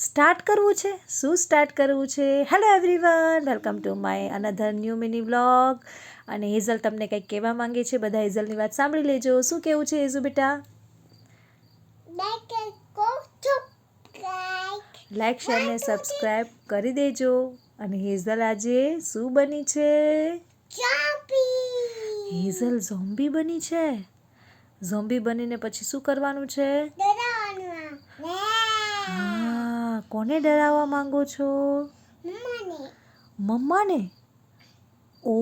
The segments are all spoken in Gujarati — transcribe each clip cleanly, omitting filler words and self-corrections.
સ્ટાર્ટ કરવું છે? શું સ્ટાર્ટ કરવું છે? Hello everyone, welcome to my another new mini vlog. અને હેઝલ તમને કંઈક કહેવા માંગે છે. બધા હેઝલની વાત સાંભળી લેજો. શું કહેવું છે હેઝુ બેટા? લાઈક શેર ને સબસ્ક્રાઈબ કરી દેજો. અને હેઝલ આજે શું બની છે? હેઝલ ઝોમ્બી બની છે. ઝોમ્બી બનીને પછી શું કરવાનું છે? હા, કોને ડરાવવા માંગો છો? મમ્માને. ओ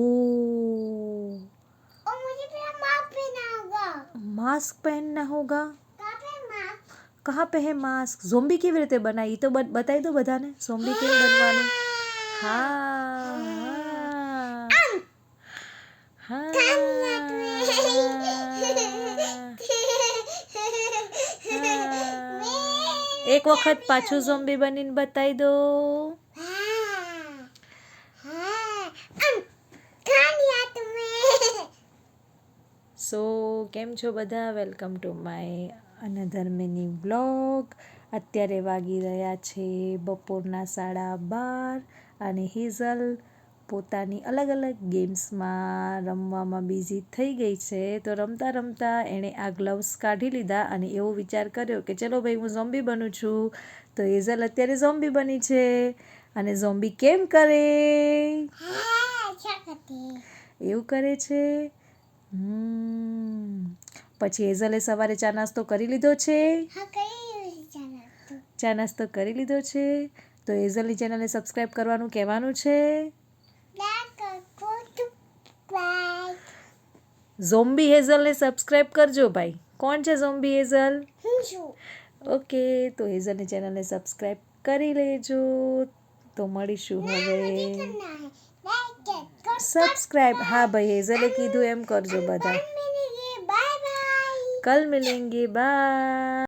मास्क पहनना होगा. कहाँ पे है मास्क? ઝોમ્બી કેવી રીતે બનાવી તો બતાવી દો બધાને. ઝોમ્બી કેમ બનવાનું? હા એક વખત પાછું ઝોમ્બી બનીને બતાવી દો. સો કેમ છો બધા? Welcome to my another mini vlog. અત્યારે વાગી રહ્યા છે બપોરના 12:30 અને હેઝલ પોતાની અલગ અલગ ગેમ્સમાં રમવામાં બિઝી થઈ ગઈ છે. તો રમતા રમતા એણે આ ગ્લવ્સ કાઢી લીધા અને એવો વિચાર કર્યો કે ચલો ભાઈ હું ઝોમ્બી બનું છું. તો હેઝલ અત્યારે ઝોમ્બી બની છે. અને ઝોમ્બી કેમ કરે? એવું કરે છે. પછી હેઝલે સવારે ચા નાસ્તો કરી લીધો છે? ચા નાસ્તો કરી લીધો છે. તો હેઝલની ચેનલને સબસ્ક્રાઈબ કરવાનું કહેવાનું છે. ઝોમ્બી હેઝલને સબસ્ક્રાઈબ કરજો ભાઈ. કોણ છે ઝોમ્બી હેઝલ? ઓકે, તો હેઝલની ચેનલને સબસ્ક્રાઈબ કરી લેજો. તો મળીશું હવે. સબસ્ક્રાઈબ, હા ભાઈ હેઝલે કીધું એમ કરજો બધા. કલ મિલેંગે, બાય.